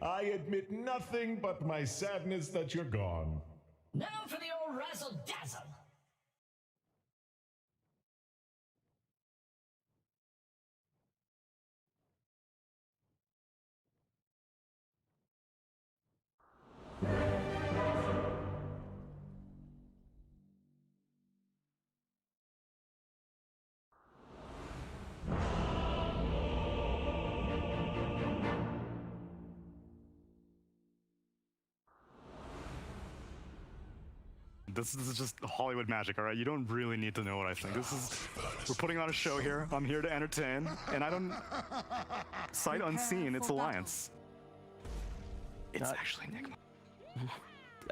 I admit nothing but my sadness that you're gone. Now for the old razzle-dazzle. This is just Hollywood magic, all right? You don't really need to know what I think. We're putting on a show here. I'm here to entertain, and I don't, sight unseen, it's Alliance. It's actually Nigma.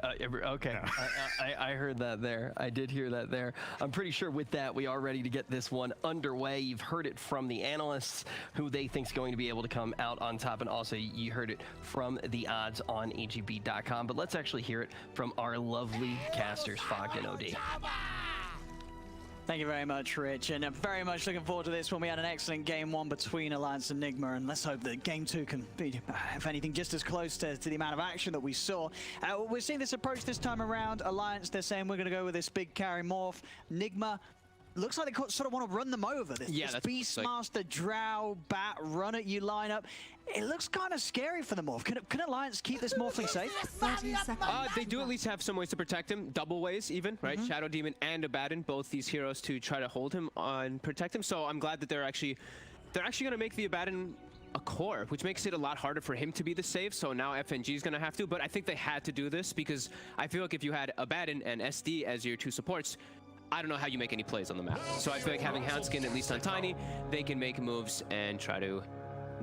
Okay, yeah. I heard that there. I did hear that there. I'm pretty sure with that, we are ready to get this one underway. You've heard it from the analysts, who they think is going to be able to come out on top, and also you heard it from the odds on AGB.com. But let's actually hear it from our lovely casters, Fogg and OD. Thank you very much, Rich, and I'm very much looking forward to this one. We had an excellent game one between Alliance and Nigma, and let's hope that game two can be, if anything, just as close to the amount of action that we saw. We're seeing this approach this time around. Alliance, they're saying we're going to go with this big carry morph. Nigma, looks like they sort of want to run them over. This Beastmaster, Drow, Bat, run at you lineup. It looks kind of scary for the morph. Can Alliance keep this morphling safe? They do at least have some ways to protect him, double ways even, right? Shadow Demon and Abaddon, both these heroes to try to hold him and protect him. So I'm glad that they're actually going to make the Abaddon a core, which makes it a lot harder for him to be the save. So now FNG is going to have to, but I think they had to do this because I feel like if you had Abaddon and SD as your two supports, I don't know how you make any plays on the map. So I feel like having Houndskin, at least on Tiny, they can make moves and try to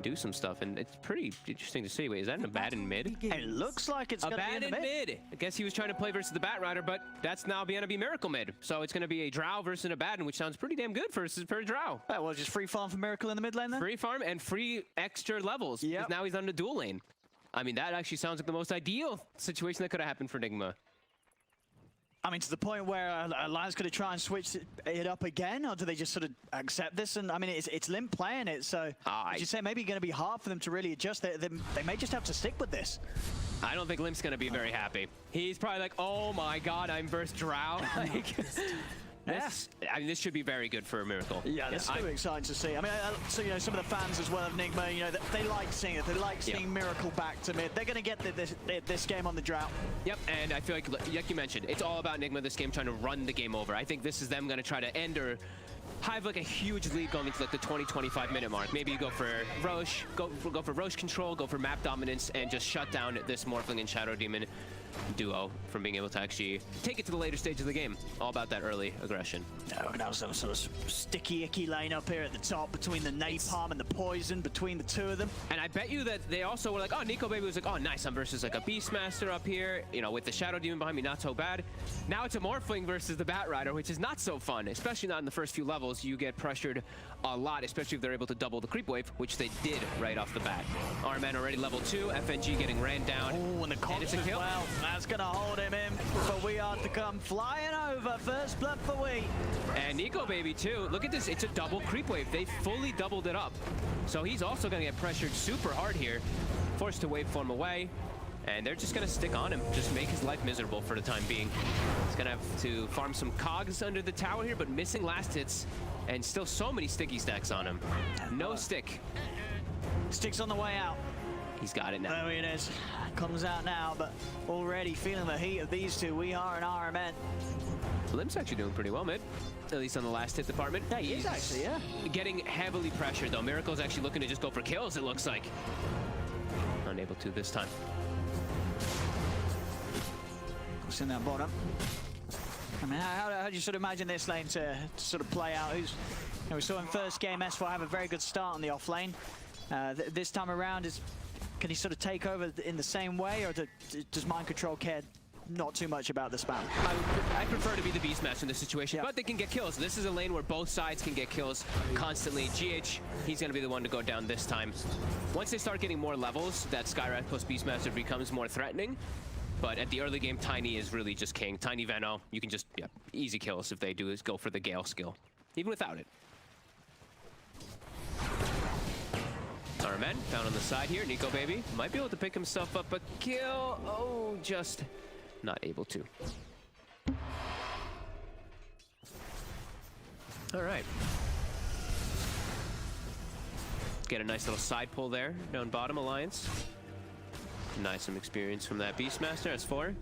do some stuff, and it's pretty interesting to see. Wait, is that an Abaddon mid? It looks like it's Abaddon mid. I guess he was trying to play versus the Bat Rider, but that's now going to be Miracle mid. So it's going to be a Drow versus an Abaddon, which sounds pretty damn good for a Drow. Well, just free farm for Miracle in the mid lane then? Free farm and free extra levels. Yeah. Now he's on the dual lane. I mean, that actually sounds like the most ideal situation that could have happened for Nigma. I mean, to the point where Alliance going to try and switch it up again, or do they just sort of accept this? And I mean, it's Limp playing it, so as you say, maybe going to be hard for them to really adjust. They may just have to stick with this. I don't think Limp's going to be very happy. He's probably like, oh my god, I'm versus Drow. I mean, this should be very good for a Miracle. Yeah, that's super exciting to see. I mean, so you know, some of the fans as well of Nigma, you know, they like seeing it. They like seeing Miracle back to mid. They're going to get this game on the drought. Yep, and I feel like you mentioned, it's all about Nigma this game trying to run the game over. I think this is them going to try to end or have like a huge lead going into like the 20-25 minute mark. Maybe you go for Roche, go for Roche control, go for map dominance, and just shut down this Morphling and Shadow Demon duo from being able to actually take it to the later stage of the game. All about that early aggression. Oh, now some sort of sticky, icky lane up here at the top between the napalm and the poison between the two of them. And I bet you that they also were like, oh, Nico Baby was like, oh, nice, I'm versus like a Beastmaster up here, you know, with the Shadow Demon behind me, not so bad. Now it's a Morphling versus the Bat Rider, which is not so fun, especially not in the first few levels. You get pressured a lot, especially if they're able to double the creep wave, which they did right off the bat. Our man already level 2, FNG getting ran down. Oh, and the comp it's a kill. Well, that's going to hold him in for We Are to come flying over. First blood for We. And Nico Baby too. Look at this. It's a double creep wave. They fully doubled it up. So he's also going to get pressured super hard here. Forced to waveform away. And they're just going to stick on him. Just make his life miserable for the time being. He's going to have to farm some cogs under the tower here, but missing last hits. And still so many sticky stacks on him. No stick. Stick's on the way out. He's got it now. There it is. Comes out now, but already feeling the heat of these two. We Are and RMN. Limp's actually doing pretty well, mid. At least on the last hit department. Yeah, he is actually, yeah. Getting heavily pressured, though. Miracle's actually looking to just go for kills, it looks like. Unable to this time. What's in that bottom? I mean, how do you sort of imagine this lane to sort of play out? You know, we saw in first game S4 have a very good start on the off lane. This time around, can he sort of take over in the same way, or does Mind Control care not too much about the spam? I prefer to be the Beastmaster in this situation, but they can get kills. This is a lane where both sides can get kills constantly. GH, he's going to be the one to go down this time. Once they start getting more levels, that Skyrat plus Beastmaster becomes more threatening. But at the early game, Tiny is really just king. Tiny Veno, you can just, easy kills if they do is go for the Gale skill, even without it. Armen found on the side here. Nico Baby might be able to pick himself up a kill. Oh, just not able to. All right. Get a nice little side pull there down bottom, Alliance. Nice some experience from that Beastmaster as 4.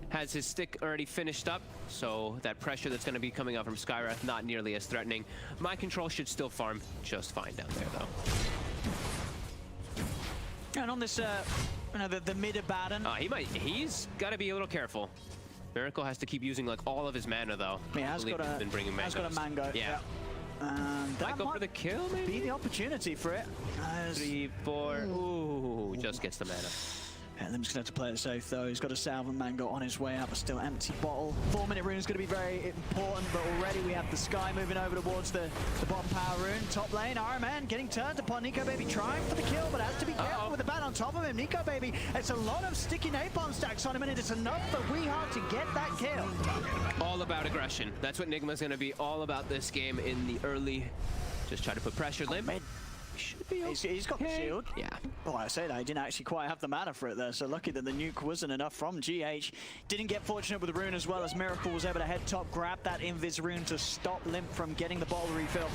Has his stick already finished up, so that pressure that's going to be coming out from Skywrath not nearly as threatening. My control should still farm just fine down there, though. And on this, the mid Abaddon. He's got to be a little careful. Miracle has to keep using like all of his mana, though. He has got a mango. Yeah. And that might go for the kill, maybe? Be the opportunity for it. 3, 4. Ooh, just gets the mana. Yeah, Lim's gonna have to play it safe though. He's got a Salve and Mango on his way out, but still empty bottle. 4-minute rune is gonna be very important, but already we have the Sky moving over towards the bottom power rune. Top lane, RMN getting turned upon. Nico Baby trying for the kill, but has to be careful with the bat on top of him. Nico Baby, it's a lot of sticky napalm stacks on him, and it is enough for WeHeart to get that kill. All about aggression. That's what Nigma's gonna be all about this game in the early. Just try to put pressure. Lim. Should be okay. He's got the shield. Yeah. Well, I say that, he didn't actually quite have the mana for it there, so lucky that the nuke wasn't enough from GH. Didn't get fortunate with the rune as well, as Miracle was able to head top, grab that Invis rune to stop Limp from getting the bottle refill.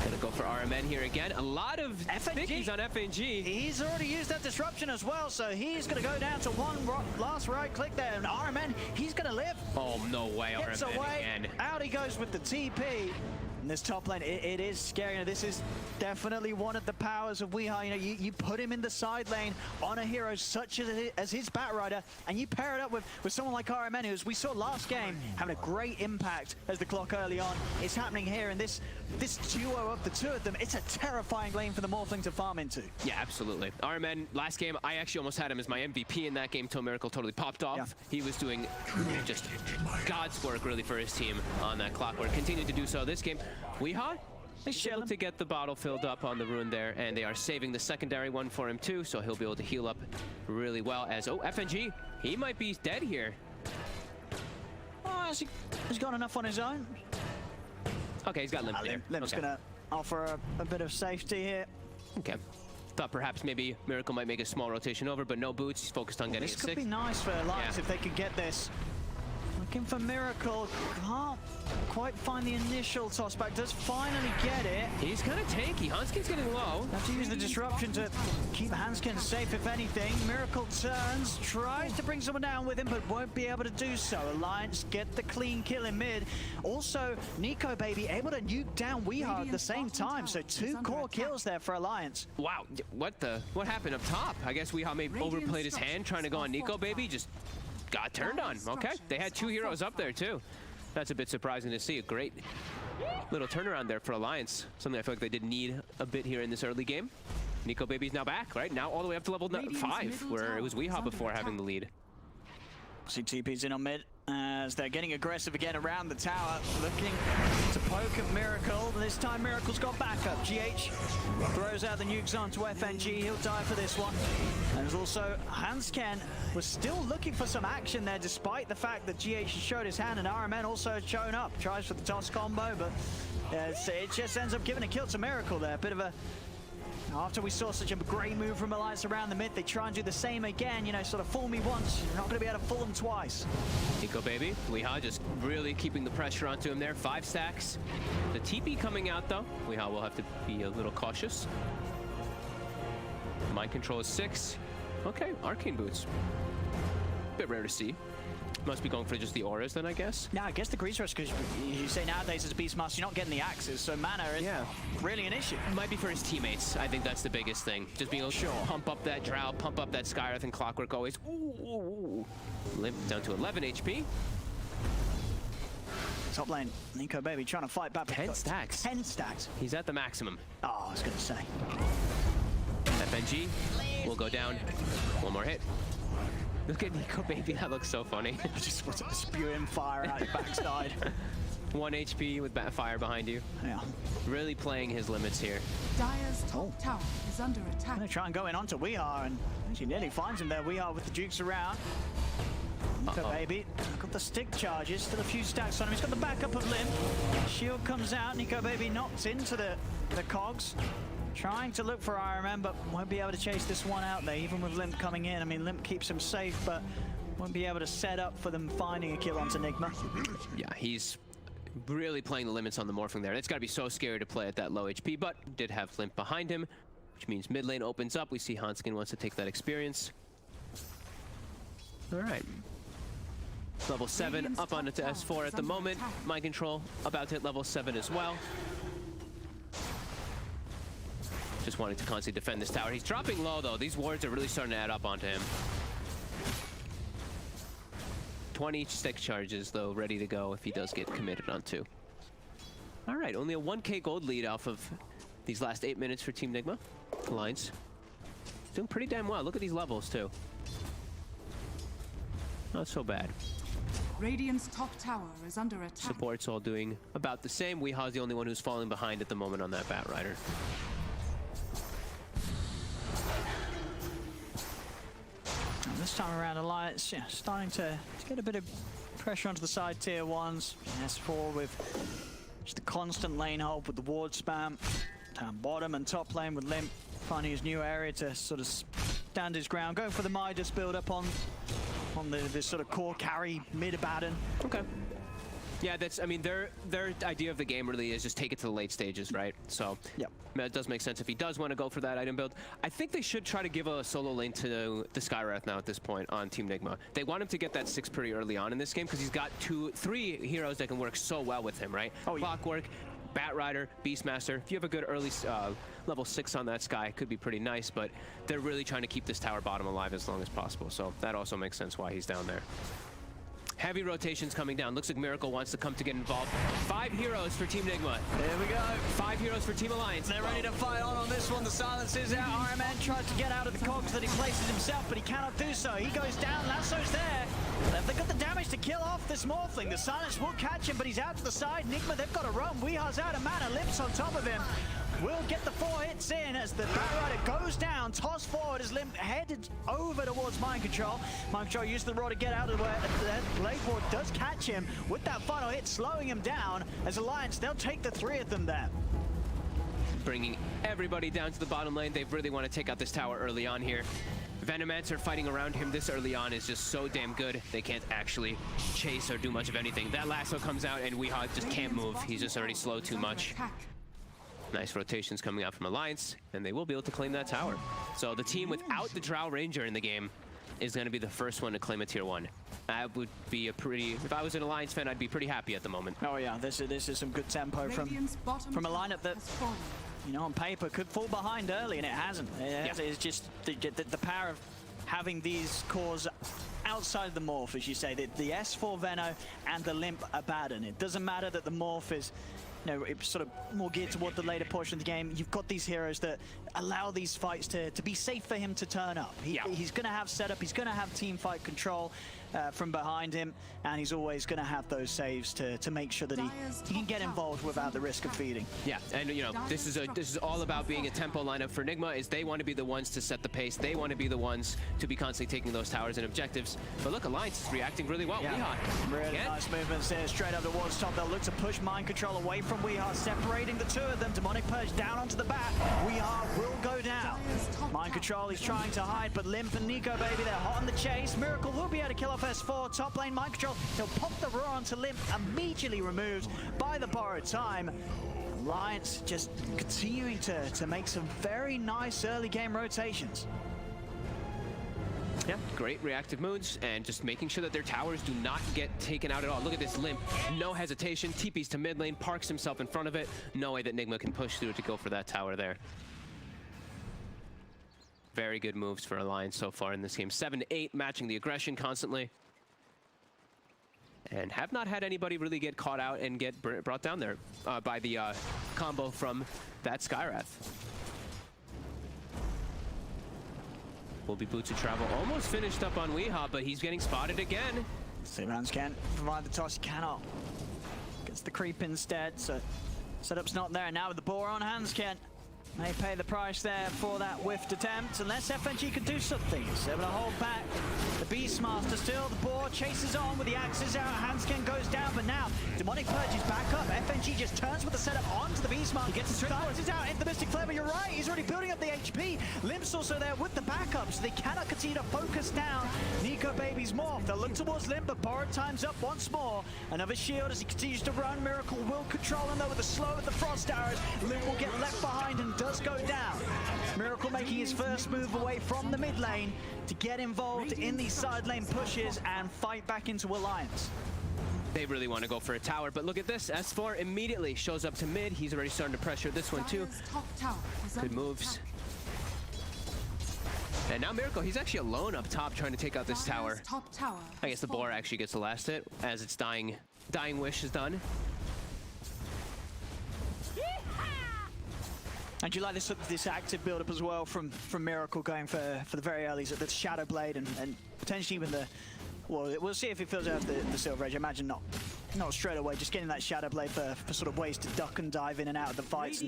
Gonna go for RMN here again. A lot of stickies on FNG. He's already used that disruption as well, so he's gonna go down to one last right click there, and RMN, he's gonna live. Oh, no way, Gets RMN away. again. Out he goes with the TP. And this top lane, it is scary. You know, this is definitely one of the powers of WeHeart. You know, you put him in the side lane on a hero such as his Batrider, and you pair it up with someone like RMN, who, as we saw last game, having a great impact as the clock early on. It's happening here, and this duo of the two of them, it's a terrifying lane for the Morphling to farm into. Yeah, absolutely. RMN, last game, I actually almost had him as my MVP in that game till Miracle totally popped off. Yeah. He was doing just God's work, really, for his team on that Clockwork. Continued to do so this game. WeHeart is able to get the bottle filled up on the rune there, and they are saving the secondary one for him too, so he'll be able to heal up really well. As FNG, he might be dead here. Oh, he's got enough on his own. Okay, he's got Limp there. Limp's gonna offer a bit of safety here. Okay. Thought perhaps maybe Miracle might make a small rotation over, but no boots. He's focused on getting This a could 6. be nice for Alliance if they could get this. Looking for Miracle, can't quite find the initial toss back, does finally get it. He's kind of tanky. Hanskin's getting low. Have to use the disruption to keep Hanskin safe if anything. Miracle turns, tries to bring someone down with him, but won't be able to do so. Alliance get the clean kill in mid. Also, Nico Baby able to nuke down WeHeart at the same time, so 2 core kills there for Alliance. Wow, what happened up top? I guess WeHeart may overplayed his hand trying to go on Nico Baby, just got turned on. Okay, they had 2 heroes up there too. That's a bit surprising to see. A great little turnaround there for Alliance. Something I feel like they did need a bit here in this early game. Nico Baby's now back, right? Now all the way up to level 5, where it was WeHeart before having the lead. See TP's in on mid as they're getting aggressive again around the tower, looking to poke at Miracle. This time Miracle's got backup. GH throws out the nukes onto FNG. He'll die for this one. And there's also Hansken was still looking for some action there, despite the fact that GH showed his hand, and RMN also had shown up. Tries for the toss combo, but it just ends up giving a kill to Miracle there. A bit of a... After we saw such a great move from Alliance around the mid, they try and do the same again, you know, sort of fool me once, you're not going to be able to fool them twice. Nico Baby, WeHeart just really keeping the pressure onto him there. 5 stacks. The TP coming out though. WeHeart will have to be a little cautious. Mind control is 6. Okay, arcane boots. Bit rare to see. Must be going for just the auras then, I guess. Now, I guess the grease rush, because you say nowadays as a Beastmaster, you're not getting the axes, so mana is really an issue. Might be for his teammates. I think that's the biggest thing. Just being able to pump up that Drow, pump up that Skywrath and Clockwork always. Ooh. Limp down to 11 HP. Top lane, Nico Baby trying to fight back. 10 stacks. 10 stacks. He's at the maximum. Oh, I was going to say. FNG will go down. One more hit. Look at Nico Baby, that looks so funny. I just want to spew him fire out your backside. 1 HP with fire behind you. Yeah. Really playing his limits here. Dire's top tower is under attack. Gonna try and go in onto WeHeart, and she nearly finds him there. WeHeart with the dukes around. Nico Baby got the stick charges, still a few stacks on him. He's got the backup of Limp. Shield comes out. Nico Baby knocked into the cogs. trying to look for Iron Man, but won't be able to chase this one out there, even with Limp coming in. I mean, Limp keeps him safe, but won't be able to set up for them finding a kill onto Nigma. Yeah, he's really playing the limits on the morphing there. It's got to be so scary to play at that low HP, but did have Limp behind him, which means mid lane opens up. We see Hanskin wants to take that experience. All right. Level 7 up onto S4 at the moment. Mind control about to hit level 7 as well. Just wanting to constantly defend this tower. He's dropping low though. These wards are really starting to add up onto him. 20 stick charges though, ready to go if he does get committed on 2. All right, only a 1k gold lead off of these last 8 minutes for Team Nigma. Alliance doing pretty damn well. Look at these levels too. Not so bad. Radiant's top tower is under attack. Support's all doing about the same. Weeha's the only one who's falling behind at the moment on that Bat Rider. And this time around, Alliance starting to get a bit of pressure onto the side tier 1s. S4 with just a constant lane hold with the ward spam. Down bottom and top lane with Limp finding his new area to sort of stand his ground. Going for the Midas build up on this sort of core carry mid Abaddon. Okay. Yeah, that's, I mean, their idea of the game really is just take it to the late stages, right? So, yep. It does make sense if he does want to go for that item build. I think they should try to give a solo lane to the Skywrath now at this point on Team Nigma. They want him to get that 6 pretty early on in this game because he's got 3 heroes that can work so well with him, right? Oh, yeah. Clockwork, Bat Rider, Beastmaster. If you have a good early level 6 on that Sky, it could be pretty nice, but they're really trying to keep this tower bottom alive as long as possible, so that also makes sense why he's down there. Heavy rotations coming down. Looks like Miracle wants to come to get involved. 5 heroes for Team Nigma. There we go. 5 heroes for Team Alliance. They're ready to fight on this one. The silence is out. Iron Man tries to get out of the cogs that he places himself, but he cannot do so. He goes down. Lasso's there. They've got the damage to kill off this Morphling. The silence will catch him, but he's out to the side. Nigma, they've got to run. Weeha's out of mana. Limp's on top of him. Will get the 4 hits in as the Bat Rider goes down, tossed forward as Limp headed over towards Mind Control. Mind Control used the raw to get out of the way. The late ward does catch him with that final hit, slowing him down. As Alliance, they'll take the 3 of them there. Bringing everybody down to the bottom lane. They really want to take out this tower early on here. Venomancer fighting around him this early on is just so damn good. They can't actually chase or do much of anything. That lasso comes out and Weeha just can't move. He's just already slow too much. Nice rotations coming out from Alliance, and they will be able to claim that tower. So the team without the Drow Ranger in the game is going to be the first one to claim a tier 1. That would be a pretty... If I was an Alliance fan, I'd be pretty happy at the moment. Oh yeah, this is some good tempo from a lineup that, you know, on paper could fall behind early, and it hasn't. It's just the power of having these cores outside the morph, as you say, the S4 Veno and the Limp Abaddon. It doesn't matter that the morph is, you know, it's sort of more geared toward the later portion of the game. You've got these heroes that allow these fights to be safe for him to turn up. He's going to have setup, he's going to have team fight control from behind him, and he's always going to have those saves to make sure that he can get involved without the risk of feeding. Yeah, and you know, this is all about being a tempo lineup for Nigma. Is they want to be the ones to set the pace. They want to be the ones to be constantly taking those towers and objectives. But look, Alliance is reacting really well. Yeah. Weeha. Really nice movements there, straight up towards top. They'll look to push Mind Control away from Weeha, separating the 2 of them. Demonic Purge down onto the bat. Weeha will go down. Mind Control, he's trying to hide, but Limp and Nico, baby, they're hot on the chase. Miracle will be able to kill off S4. Top lane, Mind Control, he'll pop the roar onto Limp, immediately removed by the borrowed time. Alliance just continuing to make some very nice early game rotations. Yeah, great reactive moves and just making sure that their towers do not get taken out at all. Look at this Limp, no hesitation, TPs to mid lane, parks himself in front of it. No way that Nigma can push through to go for that tower there. Very good moves for Alliance so far in this game. 7 to 8, matching the aggression constantly. And have not had anybody really get caught out and get brought down there by the combo from that Skywrath. Will be boots of travel. Almost finished up on Weeha, but he's getting spotted again. Seabrams can't provide the toss, he cannot. Gets the creep instead, so setup's not there. Now with the boar on hands, Ken. They pay the price there for that whiffed attempt. Unless FNG can do something. They're able to hold back. The Beastmaster still, the board chases on with the axes out. Handscan goes down, but now Demonic Purge is back up. FNG just turns with the setup onto the Beastmaster. He gets his out into the Mystic Flare, but you're right, he's already building up the HP. Limp's also there with the backup, so they cannot continue to focus down Nico Baby's morph. They'll look towards Limp, but Borrowed time's up once more. Another shield as he continues to run. Miracle will control him though with the slow of the Frost Arrows. Limp will get left behind and does go down. Miracle making his first move away from the mid lane to get involved in these side lane pushes and fight back into Alliance. They really want to go for a tower, but look at this. S4 immediately shows up to mid. He's already starting to pressure this one too. Dire's top tower is Good under moves. attack. And now Miracle, he's actually alone up top trying to take out this tower. Dire's top tower I guess the has boar fallen. actually gets the last hit as its dying wish is done. And you like this active build-up as well from Miracle going for the very earlies at the Shadow Blade and potentially even the... Well, we'll see if he fills out the Silver Edge. I imagine not straight away, just getting that Shadow Blade for sort of ways to duck and dive in and out of the fights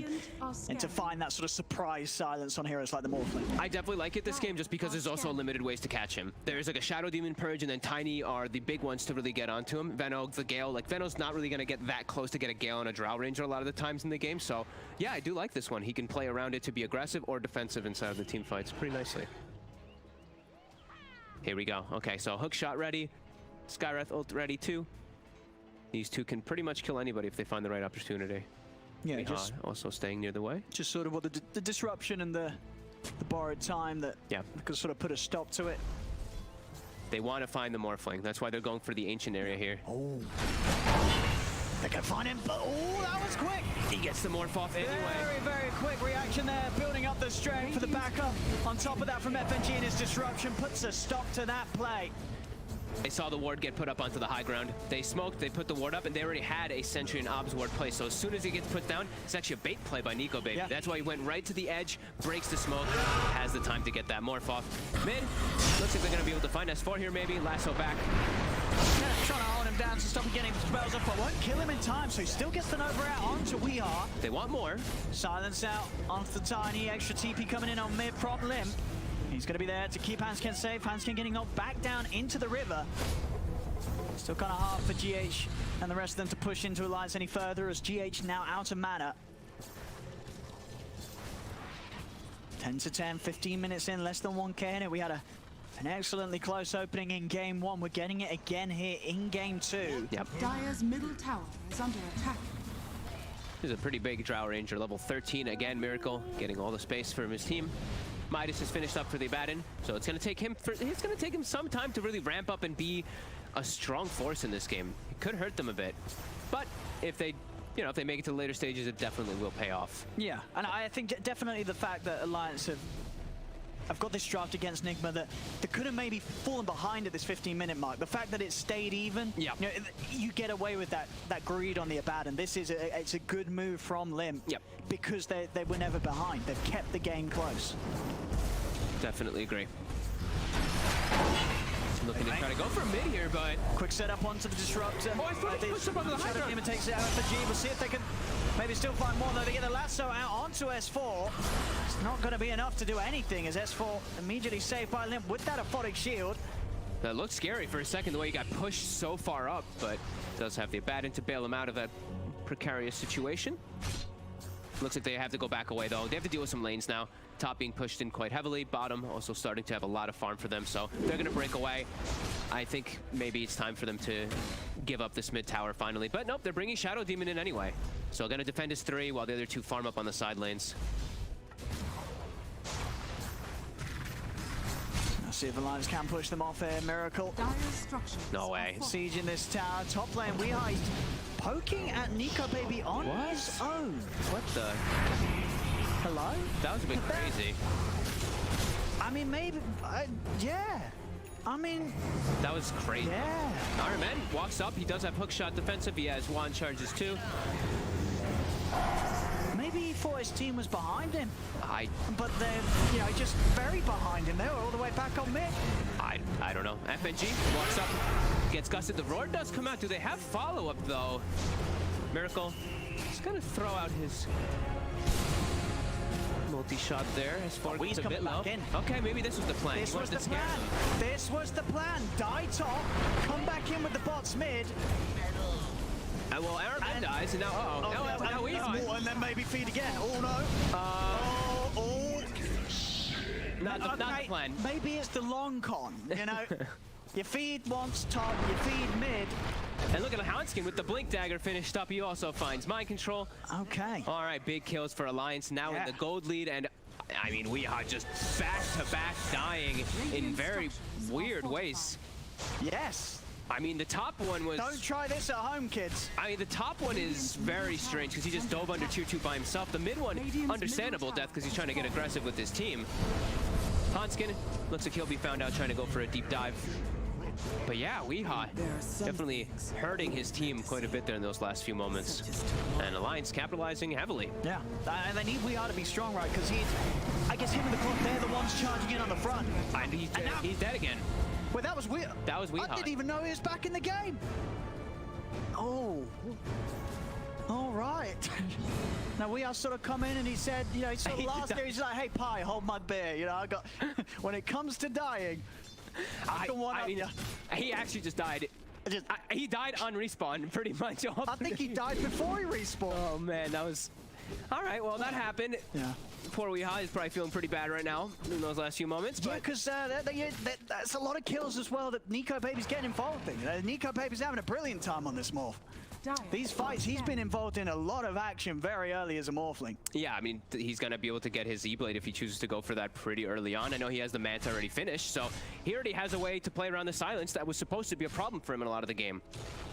and to find that sort of surprise silence on heroes like the Morphling. I definitely like it this game just because there's also limited ways to catch him. There's like a Shadow Demon Purge and then Tiny are the big ones to really get onto him. Veno, the Gale, like Veno's not really going to get that close to get a Gale on a Drow Ranger a lot of the times in the game. So yeah, I do like this one. He can play around it to be aggressive or defensive inside of the team fights pretty nicely. Here we go. Okay, so hook shot ready. Skywrath ult ready too. These two can pretty much kill anybody if they find the right opportunity. Yeah, Miha just also staying near the way. just sort of what the disruption and the borrowed time that could sort of put a stop to it. They want to find the Morphling. That's why they're going for the ancient area here. Oh. They can find him, but oh, that was quick. He gets the Morph off anyway. Very, very quick reaction there, building up the strength for the backup. On top of that from FNG and his disruption puts a stop to that play. They saw the ward get put up onto the high ground. They smoked, they put the ward up, and they already had a Sentry and Obs ward play. So as soon as he gets put down, it's actually a bait play by Nico Baby. Yeah. That's why he went right to the edge, breaks the smoke, has the time to get that Morph off. Mid, looks like they're going to be able to find S4 here maybe. Lasso back. Yeah, trying to hold him down to stop him getting spells up, but won't kill him in time, so he still gets the Nova out onto Weehaw. They want more. Silence out onto the Tiny, extra TP coming in on mid from Limp. He's going to be there to keep Handscan safe. Handscan getting knocked back down into the river. Still kind of hard for GH and the rest of them to push into Alliance any further as GH now out of mana. 10 to 10, 15 minutes in, less than 1k in it. We had an excellently close opening in game 1. We're getting it again here in game 2. Yep. Dire's middle tower is under attack. This is a pretty big Drow Ranger, level 13. Again, Miracle getting all the space from his team. Midas is finished up for the Abaddon, so it's going to take him some time to really ramp up and be a strong force in this game. It could hurt them a bit, but if they make it to the later stages, it definitely will pay off. Yeah, and I think definitely the fact that Alliance have got this draft against Nigma that could have maybe fallen behind at this 15-minute mark. The fact that it stayed even, you get away with that greed on the Abaddon. It's a good move from Limp because they were never behind. They've kept the game close. Definitely agree. Looking to try to go for mid here, but quick setup onto the disruptor. Oh, I thought he pushed up onto the high ground. Demon takes it out of FNG. We'll see if they can maybe still find more though. They get the lasso out onto S4. It's not going to be enough to do anything as S4 immediately saved by Limp with that aphotic shield. That looked scary for a second, the way he got pushed so far up, but does have the Abaddon to bail him out of that precarious situation. Looks like they have to go back away though. They have to deal with some lanes now. Top being pushed in quite heavily. Bottom also starting to have a lot of farm for them, so they're going to break away. I think maybe it's time for them to give up this mid tower finally. But nope, they're bringing Shadow Demon in anyway. So going to defend his 3 while the other 2 farm up on the side lanes. Let's see if Alliance can push them off here. Miracle. Dire's structures No way. are Siege in this tower. Top lane, Weehaw poking at Nico Baby on his own. What the? Hello? That was a bit crazy. I mean, maybe, yeah. I mean, that was crazy. Yeah. Iron Man walks up. He does have hook shot defensive. He has wand charges too. Maybe he thought his team was behind him. But they're, just very behind him. They were all the way back on mid. I don't know. FNG walks up, gets gusted. The roar does come out. Do they have follow-up though? Miracle is gonna throw out his Multi-shot there. His fork He's is a coming bit low. back in. Okay, maybe this was the plan. This He was wanted the to scare plan. them. This was the plan. Die top, come back in with the bots mid. Well, Aaron And- dies, and now, now we are. And then maybe feed again. Oh no. Not the plan. Maybe it's the long con, you know? You feed once top, you feed mid. And look at Hanskin with the blink dagger finished up. He also finds mind control. Okay. All right, big kills for Alliance now in the gold lead, and I mean we are just back-to-back dying in very weird ways. Yes. I mean the top one was. Don't try this at home, kids. I mean the top one is very strange because he just dove under 2-2 by himself. The mid one, understandable death because he's trying to get aggressive with his team. Hanskin looks like he'll be found out trying to go for a deep dive. But yeah, Weehaw definitely hurting his team quite a bit there in those last few moments. And Alliance capitalizing heavily. Yeah, and they need Weehaw to be strong, right? Because I guess him and the clock, they're the ones charging in on the front. And he's dead again. Wait, that was Weehaw. That was Weehaw. I didn't even know he was back in the game. Oh. All right. Now Weehaw sort of come in and he said, you know, he sort of last there, he's like, hey, Pi, hold my beer. You know, I got, when it comes to dying, I mean, he actually just died. He died on respawn, pretty much. I think he died before he respawned. Oh man, that was. All right, well that happened. Yeah. Poor Weehaw is probably feeling pretty bad right now in those last few moments. Yeah, because that's a lot of kills as well that Nico Baby's getting involved in. Nico Baby's having a brilliant time on this morph. These fights, he's been involved in a lot of action very early as a morphling. Yeah, I mean, he's going to be able to get his E-Blade if he chooses to go for that pretty early on. I know he has the Manta already finished, so he already has a way to play around the silence that was supposed to be a problem for him in a lot of the game.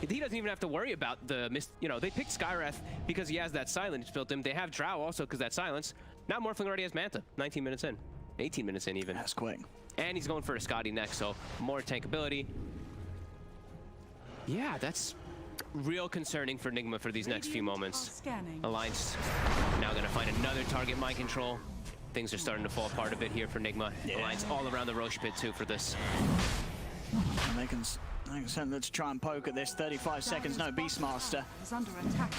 He doesn't even have to worry about the you know, they picked Skywrath because he has that silence built in. They have Drow also because that silence. Now Morphling already has Manta, 19 minutes in. 18 minutes in even. That's quick. And he's going for a Scotty next, so more tankability. Yeah, that's real concerning for Nigma for these next few moments. Alliance now going to find another target mind control. Things are starting to fall apart a bit here for Nigma. Yeah. Alliance all around the Roche pit too for this. And they can send them to try and poke at this. 35 seconds, no Beastmaster. Is under attack.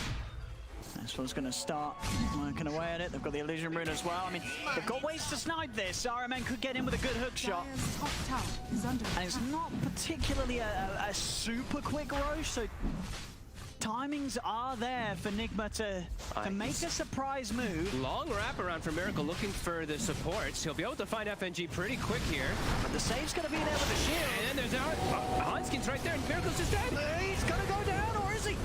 This one's going to start working away at it. They've got the Illusion Rune as well. I mean, they've got ways to snipe this. RMN could get in with a good hook shot. Dire's top tower is under And it's attack. not particularly a super quick Roche, so timings are there for Nigma to make a surprise move. Long wraparound for Miracle looking for the supports. He'll be able to find FNG pretty quick here. But the save's going to be there with the shield. And then there's Hanskin's right there and Miracle's just dead. He's going to go down, or is he?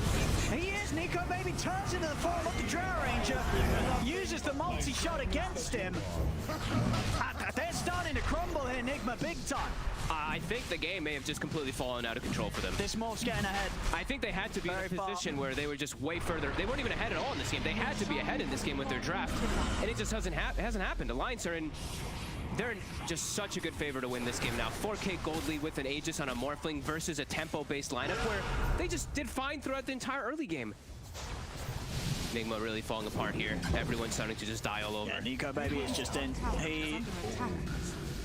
He is. Nico Baby turns into the form of the Drow Ranger, uses the multi-shot against him. They're starting to crumble here, Nigma, big time. I think the game may have just completely fallen out of control for them. This morph's getting ahead. I think they had to be Very in a position where they were just way further. They weren't even ahead at all in this game. They had to be ahead in this game with their draft, and it just hasn't happened. Alliance are in. They're in just such a good favor to win this game now. 4K gold lead with an Aegis on a Morphling versus a tempo-based lineup where they just did fine throughout the entire early game. Nigma really falling apart here. Everyone's starting to just die all over. Yeah, Nico Baby is just in.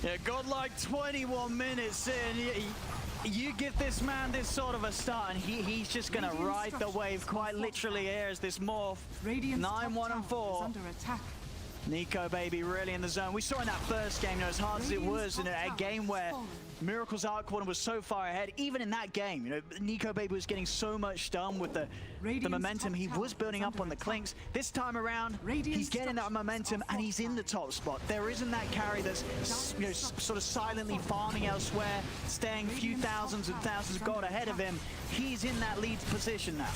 Yeah, godlike 21 minutes in. You give this man this sort of a start, and he's just going to ride the wave quite literally here as this morph. 9-1 and 4. Under attack. Nico Baby really in the zone. We saw in that first game, you know, as hard as it was in a game where Miracle's Art Corner was so far ahead, even in that game, you know, Nico Baby was getting so much done with the momentum he was building up on the clinks. This time around, he's getting that momentum and he's in the top spot. There isn't that carry that's, you know, sort of silently farming elsewhere, staying a few thousands and thousands of gold ahead of him. He's in that lead position now.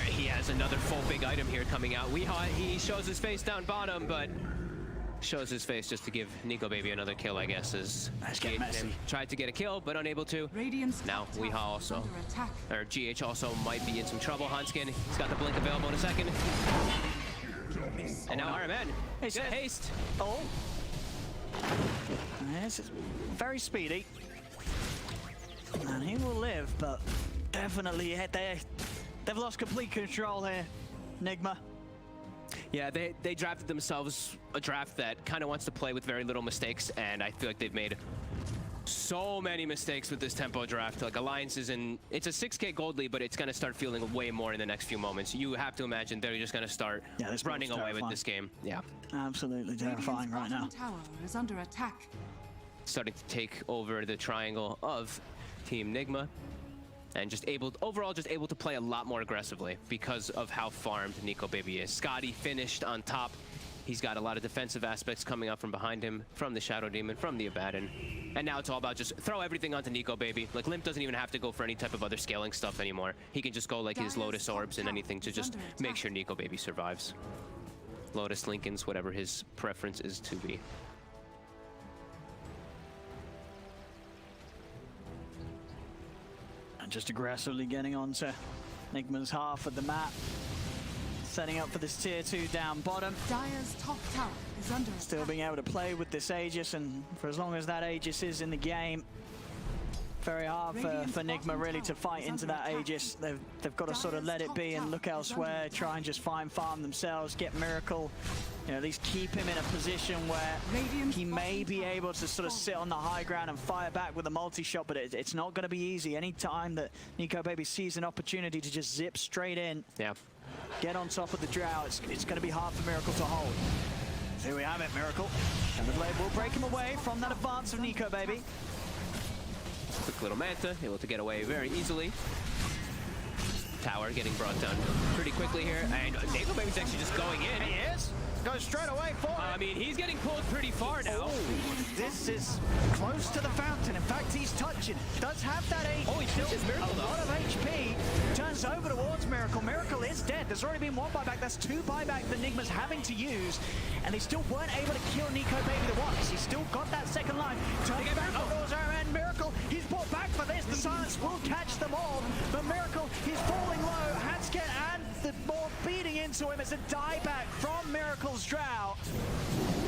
He has another full big item here coming out. He shows his face down bottom, but shows his face just to give Nico Baby another kill, I guess, as tried to get a kill, but unable to. Now Weehaw also, or GH also might be in some trouble. Hanskin, he's got the blink available in a second. And now RMN, he's got haste. Oh. This is very speedy. And he will live, but definitely they've lost complete control here, Nigma. Yeah, they drafted themselves a draft that kind of wants to play with very little mistakes, and I feel like they've made So many mistakes with this tempo draft. Like Alliance is in, it's a 6K gold lead, but it's going to start feeling way more in the next few moments. You have to imagine they're just going to start running away with this game. Yeah. Absolutely terrifying right now. Tower is under attack. Starting to take over the triangle of Team Nigma. And just overall able to play a lot more aggressively because of how farmed Nico Baby is. Scotty finished on top. He's got a lot of defensive aspects coming up from behind him, from the Shadow Demon, from the Abaddon. And now it's all about just throw everything onto Nico Baby. Like Limp doesn't even have to go for any type of other scaling stuff anymore. He can just go like his Lotus Orbs and anything to just make sure Nico Baby survives. Lotus, Lincolns, whatever his preference is to be. And just aggressively getting onto Nigma's half of the map. Setting up for this tier 2 down bottom. Dire's top tower is under Still attack. being able to play with this Aegis, and for as long as that Aegis is in the game, very hard for Nigma really to fight into that Aegis. They've got to sort of let it be and look elsewhere, try and just find farm themselves, get Miracle, you know, at least keep him in a position where he may be able to sort of sit on the high ground and fire back with a multi-shot, but it's not going to be easy. Any time that Nico Baby sees an opportunity to just zip straight in, get on top of the Drow, it's going to be hard for Miracle to hold. So here we have it, Miracle. And the blade will break him away from that advance of Nico Baby. Quick little Manta, able to get away very easily. Tower getting brought down pretty quickly here, and Nico Baby's actually just going in. He is. Goes straight away for it. I mean, he's getting pulled pretty far now. This is close to the fountain. In fact, he's touching it. Does have that HP. Oh, he touches Miracle a lot of HP. Turns over towards Miracle. Miracle is dead. There's already been one buyback. That's 2 buyback that Nigma's having to use. And they still weren't able to kill Nico Baby the once. He's still got that second line. Turning back towards our end. Miracle, he's brought back for this. The silence will catch them all. But Miracle, he's falling low. Hansket and the ball beating into him. It's a dieback from Miracle's Drow.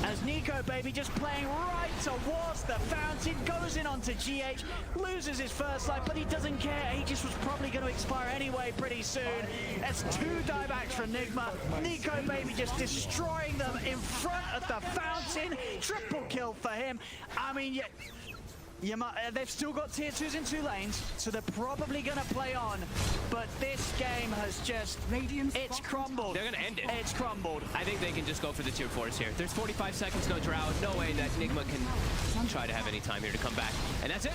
As Nico Baby just playing right towards the fountain, goes in onto GH, loses his first life, but he doesn't care. Aegis was probably going to expire anyway pretty soon. That's 2 diebacks from Nigma. Nico Baby just destroying them in front of the fountain. Triple kill for him. I mean, they've still got tier 2s in 2 lanes, so they're probably going to play on. But this game has just, it's crumbled. They're going to end it. It's crumbled. I think they can just go for the tier 4s here. There's 45 seconds, no Drow. No way that Nigma can try to have any time here to come back. And that's it.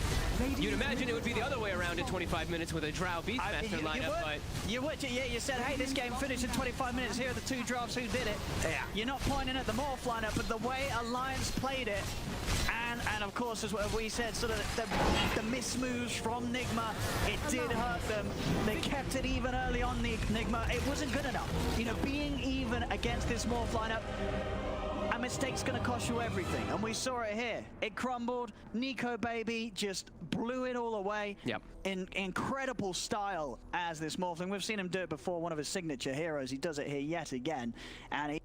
You'd imagine it would be the other way around in 25 minutes with a Drow Beastmaster lineup, but... You would, yeah, you said, hey, this game finished in 25 minutes. Here are the 2 drafts who did it. Yeah. You're not pointing at the Morph lineup, but the way Alliance played it, and of course, as we said, sort of the mismoves from Nigma, it did hurt them. They kept it even early on, Nigma. It wasn't good enough. You know, being even against this Morph lineup, a mistake's going to cost you everything. And we saw it here. It crumbled. Nico Baby just blew it all away. Yep. In incredible style as this Morphling. We've seen him do it before, one of his signature heroes. He does it here yet again. And